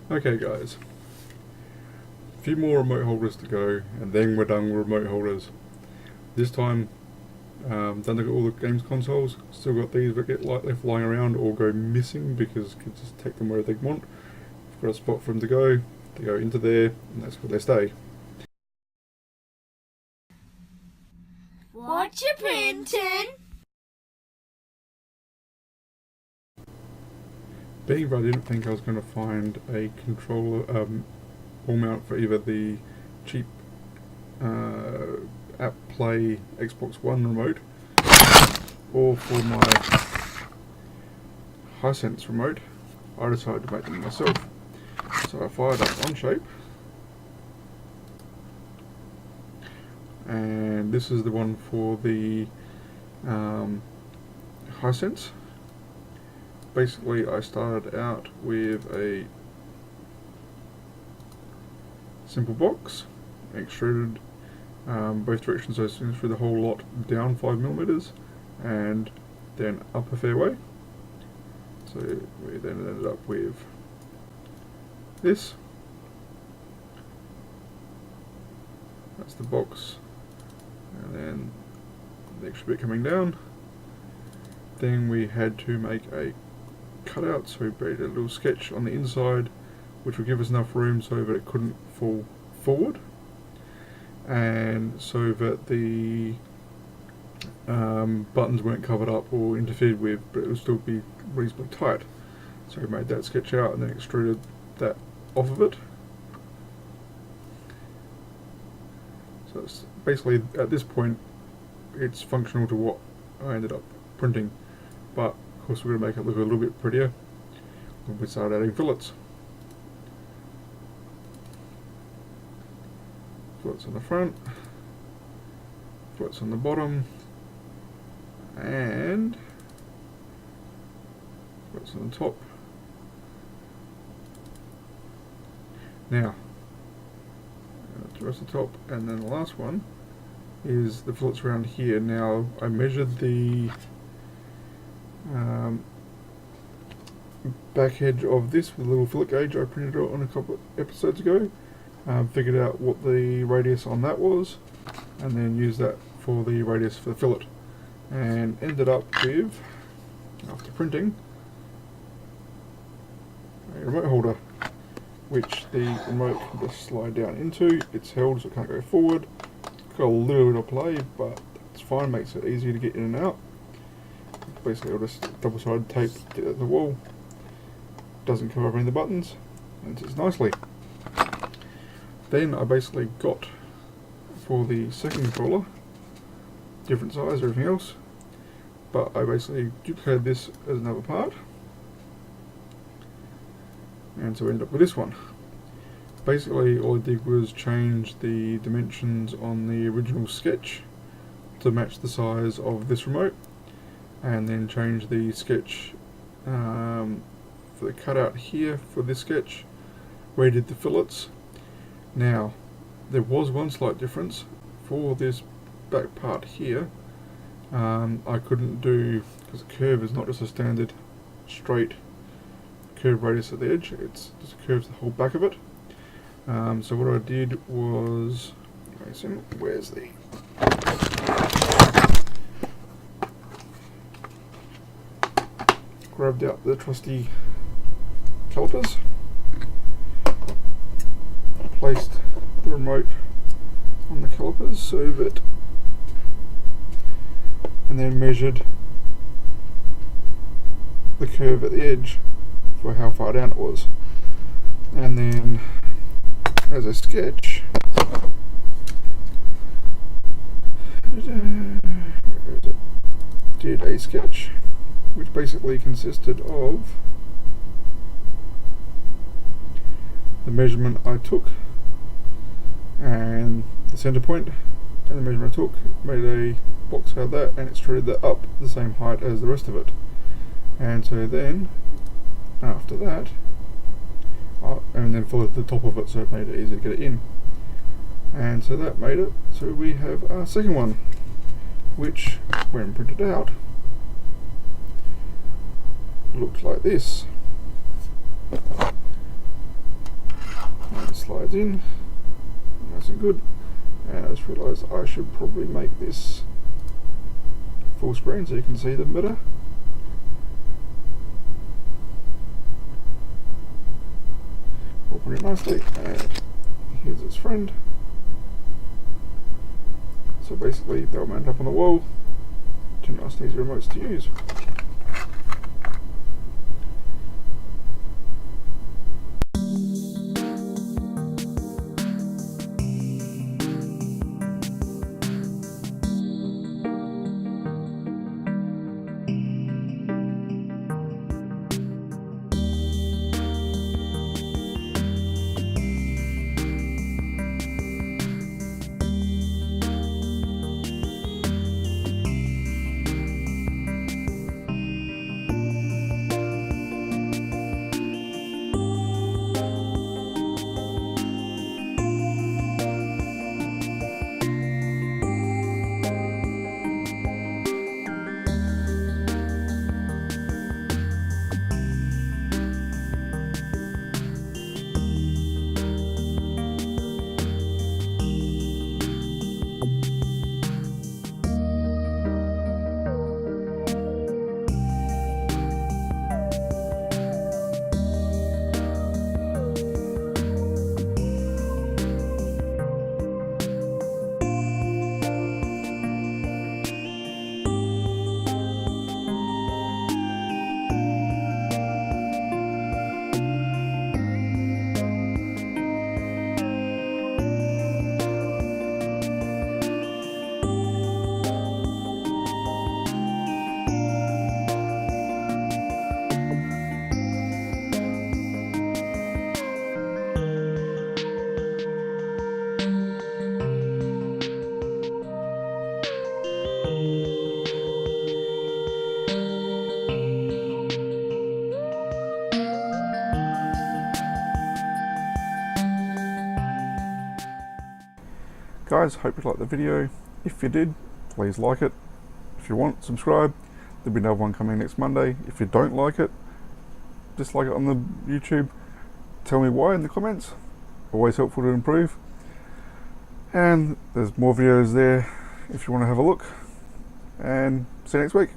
Okay guys, a few more remote holders to go and then we're done with remote holders. This time, don't look at all the games consoles, still got these that get left lying around or go missing because kids just take them where they want. I've got a spot for them to go, they go into there and that's where they stay. What you printing? Being that I didn't think I was going to find a controller wall mount for either the cheap app play Xbox One remote or for my Hisense remote, I decided to make them myself. So I fired up Onshape, and this is the one for the Hisense. Basically, I started out with a simple box, extruded both directions, so through the whole lot down 5mm and then up a fair way. So we then ended up with this. That's the box, and then the extra bit coming down. Then we had to make a cutout, so we made a little sketch on the inside which would give us enough room so that it couldn't fall forward, and so that the buttons weren't covered up or interfered with, but it would still be reasonably tight. So we made that sketch out and then extruded that off of it. So it's basically, at this point, it's functional to what I ended up printing, but of course we're going to make it look a little bit prettier when we start adding fillets. Fillets on the front, fillets on the bottom, and fillets on the top. Now, the rest of the top, and then the last one is the fillets around here. Now, I measured the back edge of this with a little fillet gauge I printed out on a couple of episodes ago. Figured out what the radius on that was, and then used that for the radius for the fillet, and ended up with, after printing, a remote holder, which the remote can just slide down into. It's held so it can't go forward. Got a little bit of play, but it's fine, makes it easier to get in and out. Basically I'll just double-sided tape it at the wall, doesn't cover any of the buttons, and sits nicely. Then I basically got, for the second controller, different size, everything else, but I basically duplicated this as another part, and so I ended up with this one. Basically all I did was change the dimensions on the original sketch to match the size of this remote, and then change the sketch for the cutout here for this sketch, where I did the fillets. Now, there was one slight difference for this back part here. I couldn't do, because the curve is not just a standard straight curve radius at the edge, it's just curves the whole back of it. So what I did was, where's the, grabbed out the trusty calipers, placed the remote on the calipers so that, and then measured the curve at the edge for how far down it was, and then as a sketch, where is it? Did a sketch which basically consisted of the measurement I took and the center point, and the measurement I took, made a box out of that and extruded that up the same height as the rest of it. And so then after that, and then followed the top of it so it made it easy to get it in. And so that made it so we have our second one, which when printed out looks like this. slides in nice and good. And I just realised I should probably make this full screen so you can see them better. Open it nicely, and here's its friend. So basically they'll mount up on the wall. Two nice and easy remotes to use. Guys, hope you liked the video. If you did, please like it. If you want, subscribe. There'll be another one coming next Monday. If you don't like it, dislike it on the YouTube. Tell me why in the comments. Always helpful to improve. And there's more videos there if you want to have a look. And see you next week.